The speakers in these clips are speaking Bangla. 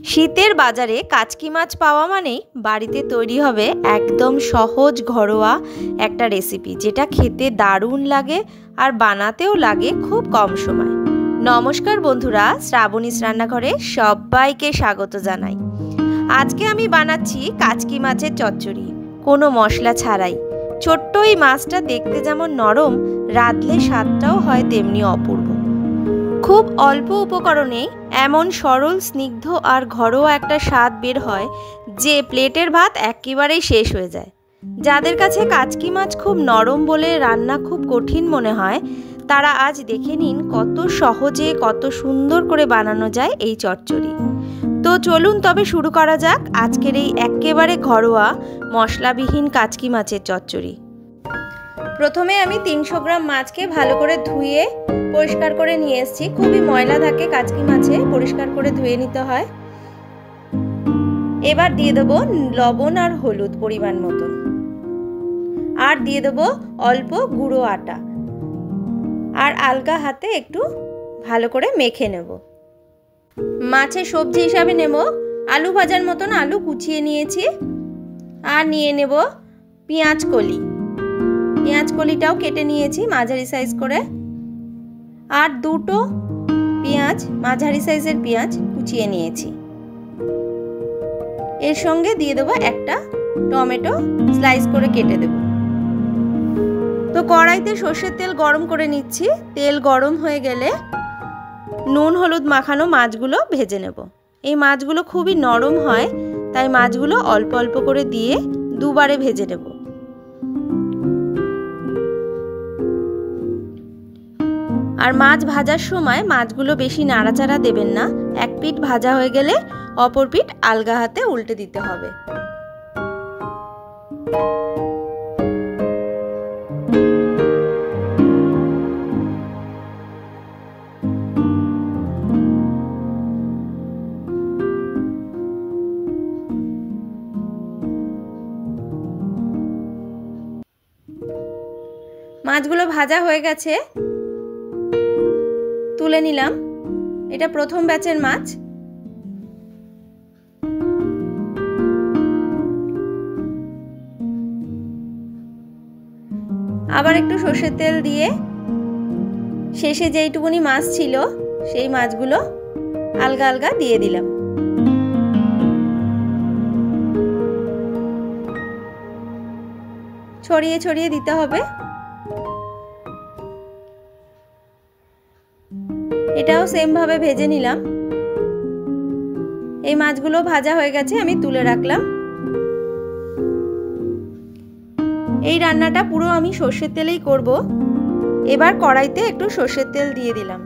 শীতের বাজারে কাচকি মাছ পাওয়া মানেই বাড়িতে তৈরি হবে একদম সহজ ঘরোয়া একটা রেসিপি, যেটা খেতে দারুণ লাগে আর বানাতেও লাগে খুব কম সময়। নমস্কার বন্ধুরা, শ্রাবণীস রান্নাঘরে সবাইকে স্বাগত জানাই। আজকে আমি বানাচ্ছি কাচকি মাছের চচ্চড়ি, কোনো মশলা ছাড়াই। ছোট্ট এই মাছটা দেখতে যেমন নরম, রাঁধলে স্বাদটাও হয় তেমনি অপূর্ব। খুব অল্প উপকরণে এমন সরল, স্নিগ্ধ আর ঘরোয়া একটা স্বাদ বের হয় যে প্লেটের ভাত একেবারেই শেষ হয়ে যায়। যাদের কাছে কাচকি মাছ খুব নরম বলে রান্না খুব কঠিন মনে হয়, তারা আজ দেখে নিন কত সহজে, কত সুন্দর করে বানানো যায় এই চচ্চড়ি। তো চলুন তবে শুরু করা যাক আজকের এই একেবারে ঘরোয়া মশলাবিহীন কাচকি মাছের চচ্চড়ি। প্রথমে আমি 300 গ্রাম মাছকে ভালো করে ধুয়ে পরিষ্কার করে নিয়ে এসেছি। খুবই ময়লা থাকে কাচকি মাছে, পরিষ্কার করে ধুয়ে নিতে হয়। এবার দিয়ে দেবো লবণ আর হলুদ পরিমাণ মতন, আর দিয়ে দেবো অল্প গুঁড়ো আটা, আর আলগা হাতে একটু ভালো করে মেখে নেব। মাছের সবজি হিসাবে নেব আলু ভাজার মতন আলু কুচিয়ে নিয়েছি, আর নিয়ে নেব পেঁয়াজ কলি। পেঁয়াজ কলিটাও কেটে নিয়েছি মাঝারি সাইজ করে, আর দুটো পেঁয়াজ, মাঝারি সাইজের পেঁয়াজ কুচিয়ে নিয়েছি। এর সঙ্গে দিয়ে দেবো একটা টমেটো স্লাইস করে কেটে দেব। তো কড়াইতে সর্ষের তেল গরম করে নিচ্ছি। তেল গরম হয়ে গেলে নুন হলুদ মাখানো মাছগুলো ভেজে নেব। এই মাছগুলো খুবই নরম হয়, তাই মাছগুলো অল্প অল্প করে দিয়ে দুবারে ভেজে নেব। আর মাছ ভাজার সময় মাছগুলো বেশি নাড়াচাড়া দেবেন না। এক পিঠ ভাজা হয়ে গেলে অপর পিঠ আলগা হাতে উল্টে দিতে হবে। মাছগুলো ভাজা হয়ে গেছে, তুলে নিলাম। এটা প্রথম ব্যাচের মাছ। আবার একটু সর্ষের তেল দিয়ে শেষে যেইটুকুনি মাছ ছিল সেই মাছগুলো আলগা আলগা দিয়ে দিলাম। ছড়িয়ে ছড়িয়ে দিতে হবে। এটাও সেম ভাবে ভেজে নিলাম। এই মাছগুলো ভাজা হয়ে গেছে, আমি তুলে রাখলাম। এই রান্নাটা পুরো আমি সর্ষের তেলেই করব। এবার কড়াইতে একটু সর্ষের তেল দিয়ে দিলাম।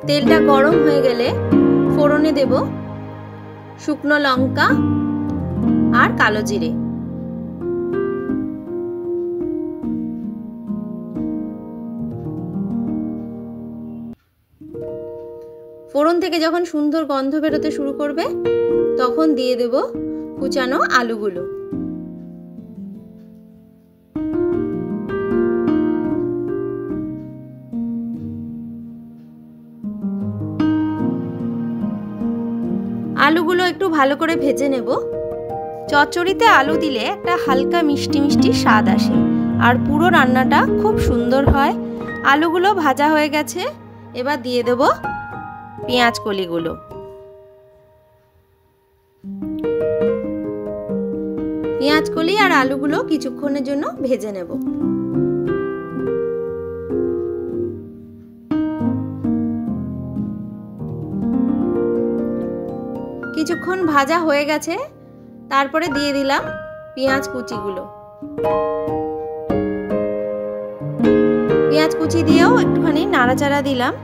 তেলটা গরম হয়ে গেলে ফোড়নে দেব শুকনো লঙ্কা আর কালো জিরে। ফোড়ন থেকে যখন সুন্দর গন্ধ বেরোতে শুরু করবে, তখন দিয়ে দেব কুচানো আলুগুলো। আলুগুলো একটু ভালো করে ভেজে নেব। চচ্চড়িতে আলু দিলে একটা হালকা মিষ্টি মিষ্টি স্বাদ আসে, আর পুরো রান্নাটা খুব সুন্দর হয়। আলুগুলো ভাজা হয়ে গেছে, এবার দিয়ে দেব পেঁয়াজ কলিগুলো। পেঁয়াজ কলি আর আলুগুলো কিছুক্ষণের জন্য ভেজে নেব। কিছুক্ষণ ভাজা হয়ে গেছে, তারপরে দিয়ে দিলাম পেঁয়াজ কুচিগুলো। পেঁয়াজ কুচি দিয়েও একটুখানি নাড়াচাড়া দিলাম।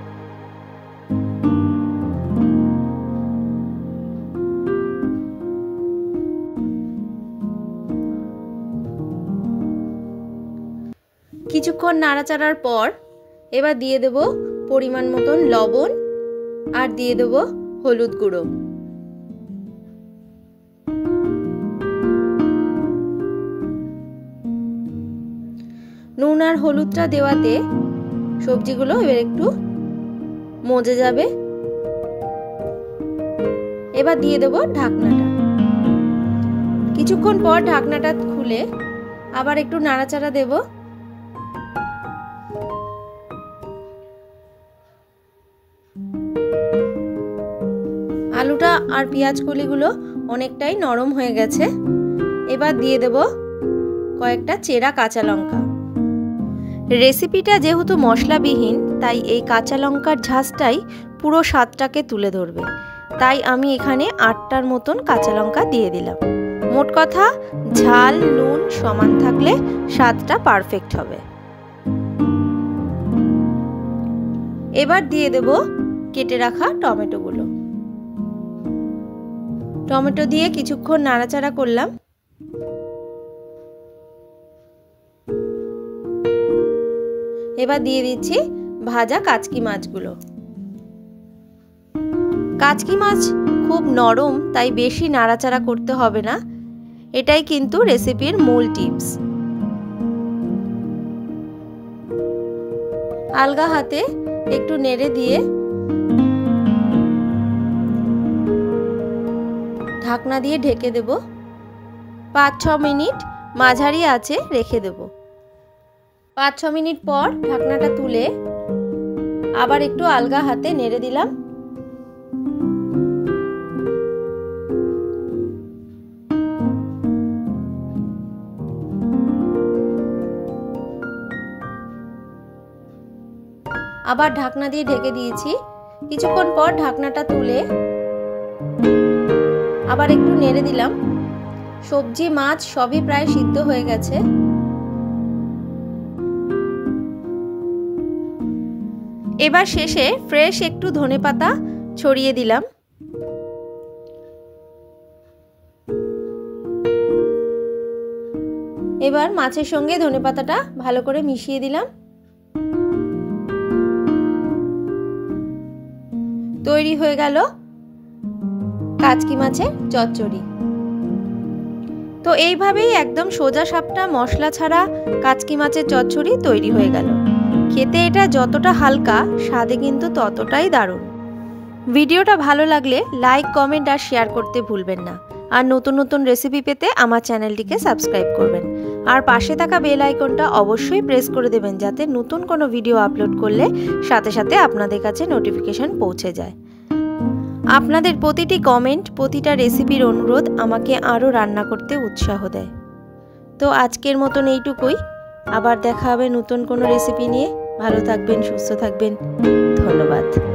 কিছুক্ষণ নাড়াচাড়ার পর এবার দিয়ে দেব পরিমাণ মতন লবণ, আর দিয়ে দেব হলুদ গুঁড়ো। নুন আর হলুদটা দেওয়াতে সবজিগুলো এবার একটু মজে যাবে। এবার দিয়ে দেব ঢাকনাটা। কিছুক্ষণ পর ঢাকনাটা খুলে আবার একটু নাড়াচাড়া দেব। আলুটা আর পেঁয়াজ কলিগুলো অনেকটাই নরম হয়ে গেছে। এবার দিয়ে দেব কয়েকটা চেরা কাঁচা লঙ্কা। রেসিপিটা যেহেতু মশলাবিহীন, তাই এই কাঁচা লঙ্কার ঝাঁজটাই পুরো স্বাদটাকে তুলে ধরবে। তাই আমি এখানে 8টার মতন কাঁচা লঙ্কা দিয়ে দিলাম। মোট কথা ঝাল নুন সমান থাকলে স্বাদটা পারফেক্ট হবে। এবার দিয়ে দেব কেটে রাখা টমেটোগুলো। টমেটো দিয়ে কিছুক্ষণ নাড়াচাড়া করলাম। এবার দিয়ে দিচ্ছি ভাজা কাচকি মাছগুলো। কাচকি মাছ খুব নরম, তাই বেশি নাড়াচাড়া করতে হবে না। এটাই কিন্তু রেসিপির মূল টিপস। আলগা হাতে একটু নেড়ে দিয়ে ঢাকনা দিয়ে ঢেকে দেব। 5-6 মিনিট মাঝারি আঁচে রেখে দেব। 5-6 মিনিট পর ঢাকনাটা তুলে আবার একটু আলগা হাতে নেড়ে দিলাম। আবার ঢাকনা দিয়ে ঢেকে দিয়েছি। কিছুক্ষণ পর ঢাকনাটা তুলে আবার একটু নেড়ে দিলাম। সবজি মাছ সবই প্রায় সিদ্ধ হয়ে গেছে। এবার শেষে ফ্রেশ একটু ধনেপাতা ছড়িয়ে দিলাম। এবার মাছের সঙ্গে ধনেপাতাটা ভালো করে মিশিয়ে দিলাম। তৈরি হয়ে গেল কাচকি মাছের চচ্চড়ি। তো এইভাবেই একদম সোজা সাপটা মশলা ছাড়া কাচকি মাছের চচ্চড়ি তৈরি হয়ে গেল। খেতে এটা যতটা হালকা, স্বাদে কিন্তু ততটাই দারুণ। ভিডিওটা ভালো লাগলে লাইক, কমেন্ট আর শেয়ার করতে ভুলবেন না। আর নতুন নতুন রেসিপি পেতে আমার চ্যানেলটিকে সাবস্ক্রাইব করবেন। আর পাশে থাকা বেল আইকনটা অবশ্যই প্রেস করে দেবেন, যাতে নতুন কোনো ভিডিও আপলোড করলে সাথে সাথে আপনাদের কাছে নোটিফিকেশন পৌঁছে যায়। আপনাদের প্রতিটি কমেন্ট, প্রতিটা রেসিপির অনুরোধ আমাকে আরও রান্না করতে উৎসাহ দেয়। তো আজকের মতন এইটুকুই। আবার দেখা হবে নতুন কোনো রেসিপি নিয়ে। ভালো থাকবেন, সুস্থ থাকবেন। ধন্যবাদ।